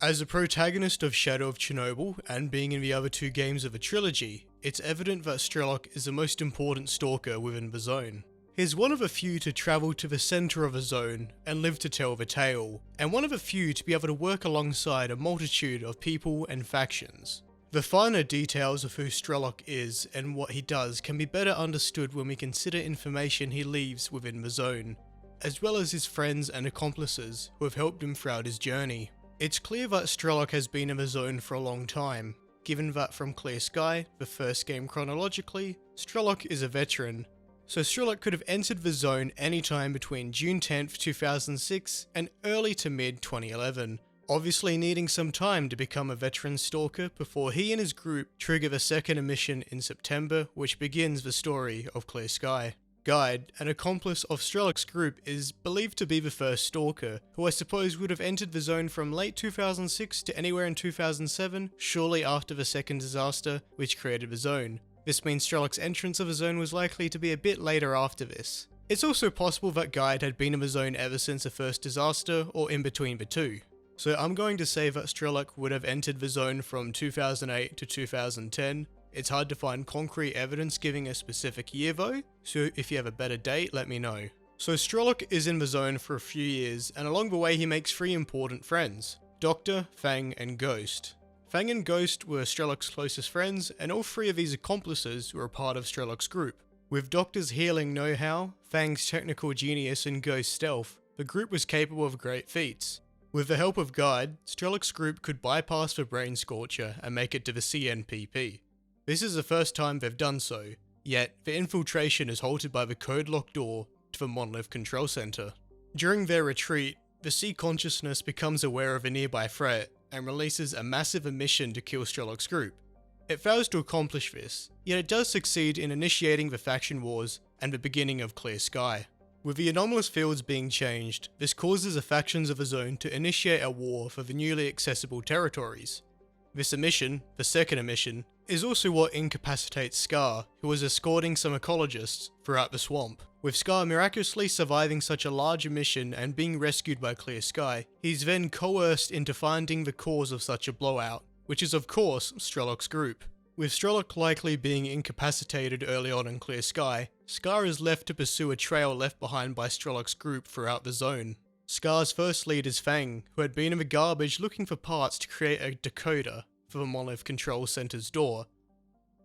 As a protagonist of Shadow of Chernobyl, and being in the other two games of a trilogy, it's evident that Strelok is the most important stalker within the zone. He's one of a few to travel to the centre of a zone and live to tell the tale, and one of a few to be able to work alongside a multitude of people and factions. The finer details of who Strelok is and what he does can be better understood when we consider information he leaves within the zone, as well as his friends and accomplices who have helped him throughout his journey. It's clear that Strelok has been in the zone for a long time, given that from Clear Sky, the first game chronologically, Strelok is a veteran. So Strelok could have entered the zone anytime between June 10th, 2006 and early to mid 2011, obviously needing some time to become a veteran stalker before he and his group trigger the second mission in September, which begins the story of Clear Sky. Guide, an accomplice of Strelok's group, is believed to be the first stalker, who I suppose would have entered the zone from late 2006 to anywhere in 2007, shortly after the second disaster which created the zone. This means Strelok's entrance of the zone was likely to be a bit later after this. It's also possible that Guide had been in the zone ever since the first disaster, or in between the two. So I'm going to say that Strelok would have entered the zone from 2008 to 2010. It's hard to find concrete evidence giving a specific year though, so if you have a better date, let me know. So Strelok is in the zone for a few years, and along the way he makes three important friends: Doctor, Fang, and Ghost. Fang and Ghost were Strelok's closest friends, and all three of these accomplices were a part of Strelok's group. With Doctor's healing know-how, Fang's technical genius, and Ghost's stealth, the group was capable of great feats. With the help of Guide, Strelok's group could bypass the Brain Scorcher and make it to the CNPP. This is the first time they've done so, yet the infiltration is halted by the code-locked door to the Monolith Control Center. During their retreat, the Sea Consciousness becomes aware of a nearby threat and releases a massive emission to kill Strelok's group. It fails to accomplish this, yet it does succeed in initiating the faction wars and the beginning of Clear Sky. With the anomalous fields being changed, this causes the factions of the zone to initiate a war for the newly accessible territories. This emission, the second emission, is also what incapacitates Scar, who was escorting some ecologists throughout the swamp. With Scar miraculously surviving such a large emission and being rescued by Clear Sky, he's then coerced into finding the cause of such a blowout, which is of course Strelok's group. With Strelok likely being incapacitated early on in Clear Sky, Scar is left to pursue a trail left behind by Strelok's group throughout the zone. Scar's first lead is Fang, who had been in the garbage looking for parts to create a decoder for the Monolith Control Center's door.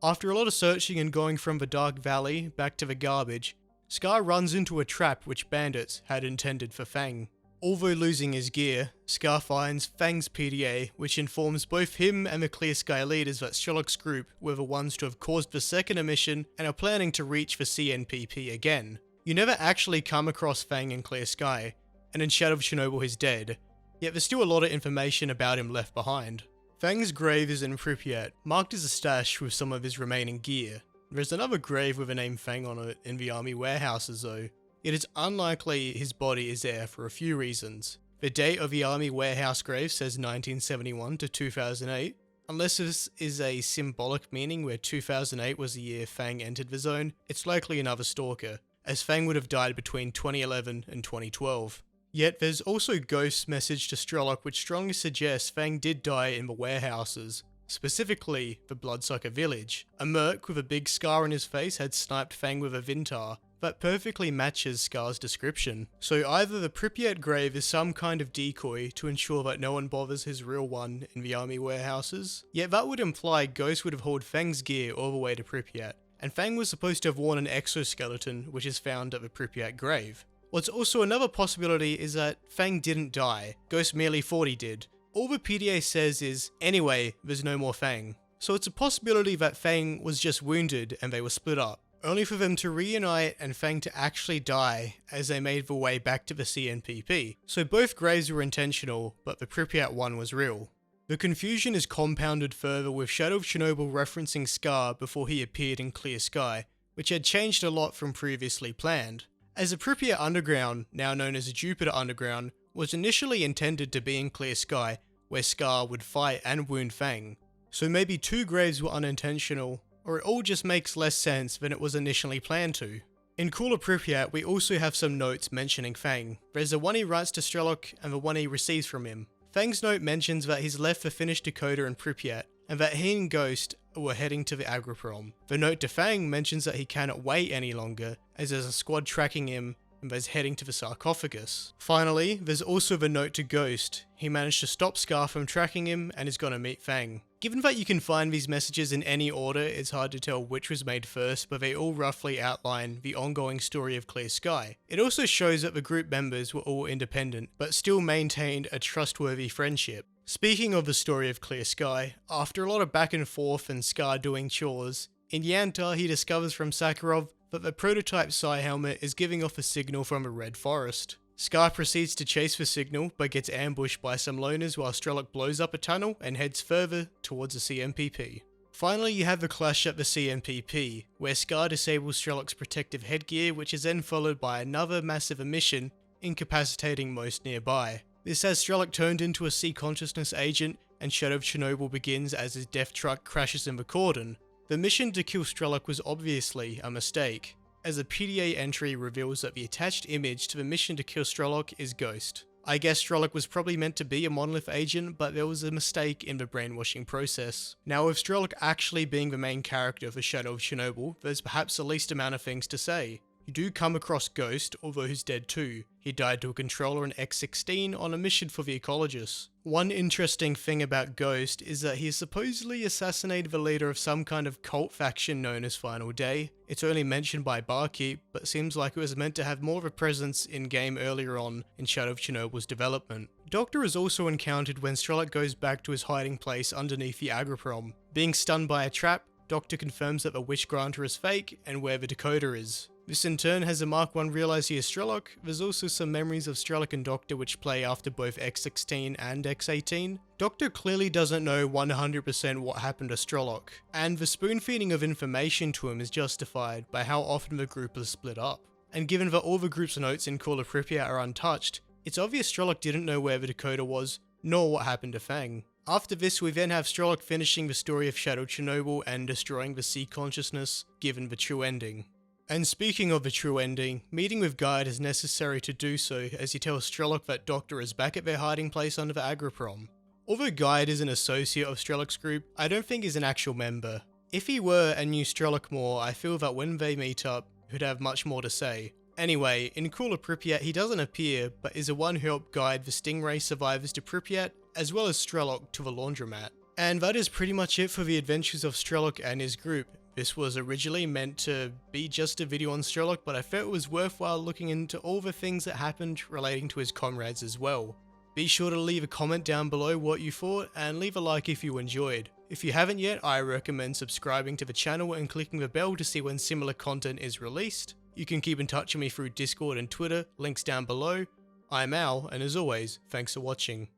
After a lot of searching and going from the Dark Valley back to the garbage, Scar runs into a trap which bandits had intended for Fang. Although losing his gear, Scar finds Fang's PDA, which informs both him and the Clear Sky leaders that Strelok's group were the ones to have caused the second emission and are planning to reach the CNPP again. You never actually come across Fang in Clear Sky, and in Shadow of Chernobyl he's dead, yet there's still a lot of information about him left behind. Fang's grave is in Pripyat, marked as a stash with some of his remaining gear. There's another grave with the name Fang on it in the army warehouses though. It is unlikely his body is there for a few reasons. The date of the army warehouse grave says 1971 to 2008. Unless this is a symbolic meaning where 2008 was the year Fang entered the zone, it's likely another stalker, as Fang would have died between 2011 and 2012. Yet there's also Ghost's message to Strelok which strongly suggests Fang did die in the warehouses, specifically the Bloodsucker village. A merc with a big scar on his face had sniped Fang with a Vintar. That perfectly matches Scar's description. So either the Pripyat grave is some kind of decoy to ensure that no one bothers his real one in the army warehouses, yet that would imply Ghost would have hauled Fang's gear all the way to Pripyat, and Fang was supposed to have worn an exoskeleton which is found at the Pripyat grave. What's also another possibility is that Fang didn't die, Ghost merely thought he did. All the PDA says is, anyway, there's no more Fang. So it's a possibility that Fang was just wounded and they were split up, only for them to reunite and Fang to actually die as they made their way back to the CNPP. So both graves were intentional, but the Pripyat one was real. The confusion is compounded further with Shadow of Chernobyl referencing Scar before he appeared in Clear Sky, which had changed a lot from previously planned. As the Pripyat Underground, now known as the Jupiter Underground, was initially intended to be in Clear Sky, where Scar would fight and wound Fang. So maybe two graves were unintentional, or it all just makes less sense than it was initially planned to. In Cooler Pripyat, we also have some notes mentioning Fang. There's the one he writes to Strelok and the one he receives from him. Fang's note mentions that he's left for Finnish Dakota and Pripyat, and that he and Ghost were heading to the Agroprom. The note to Fang mentions that he cannot wait any longer, as there's a squad tracking him and that is heading to the sarcophagus. Finally, there's also the note to Ghost. He managed to stop Scar from tracking him and is gonna meet Fang. Given that you can find these messages in any order, it's hard to tell which was made first, but they all roughly outline the ongoing story of Clear Sky. It also shows that the group members were all independent, but still maintained a trustworthy friendship. Speaking of the story of Clear Sky, after a lot of back and forth and Scar doing chores, in Yanta he discovers from Sakharov that the prototype Psi helmet is giving off a signal from a red forest. Scar proceeds to chase the signal, but gets ambushed by some loners while Strelok blows up a tunnel and heads further towards the CMPP. Finally, you have the clash at the CMPP, where Scar disables Strelok's protective headgear, which is then followed by another massive emission, incapacitating most nearby. This has Strelok turned into a sea consciousness agent, and Shadow of Chernobyl begins as his death truck crashes in the cordon. The mission to kill Strelok was obviously a mistake, as a PDA entry reveals that the attached image to the mission to kill Strelok is Ghost. I guess Strelok was probably meant to be a Monolith agent, but there was a mistake in the brainwashing process. Now, with Strelok actually being the main character for Shadow of Chernobyl, there's perhaps the least amount of things to say. You do come across Ghost, although he's dead too. He died to a controller in X-16 on a mission for the ecologists. One interesting thing about Ghost is that he supposedly assassinated the leader of some kind of cult faction known as Final Day. It's only mentioned by Barkeep, but seems like it was meant to have more of a presence in-game earlier on in Shadow of Chernobyl's development. Doctor is also encountered when Strelok goes back to his hiding place underneath the Agroprom. Being stunned by a trap, Doctor confirms that the Wish Granter is fake and where the Dakota is. This in turn has the Mark I realize he is Strelok. There's also some memories of Strelok and Doctor which play after both X-16 and X-18. Doctor clearly doesn't know 100% what happened to Strelok, and the spoon feeding of information to him is justified by how often the group is split up. And given that all the group's notes in Call of Pripyat are untouched, it's obvious Strelok didn't know where the Dakota was, nor what happened to Fang. After this, we then have Strelok finishing the story of Shadow Chernobyl and destroying the sea consciousness, given the true ending. And speaking of the true ending, meeting with Guide is necessary to do so as he tells Strelok that Doctor is back at their hiding place under the Agroprom. Although Guide is an associate of Strelok's group, I don't think he's an actual member. If he were and knew Strelok more, I feel that when they meet up, he'd have much more to say. Anyway, in Call of Pripyat he doesn't appear, but is the one who helped guide the Stingray survivors to Pripyat, as well as Strelok to the laundromat. And that is pretty much it for the adventures of Strelok and his group. This was originally meant to be just a video on Strelok, but I felt it was worthwhile looking into all the things that happened relating to his comrades as well. Be sure to leave a comment down below what you thought, and leave a like if you enjoyed. If you haven't yet, I recommend subscribing to the channel and clicking the bell to see when similar content is released. You can keep in touch with me through Discord and Twitter, links down below. I'm Al, and as always, thanks for watching.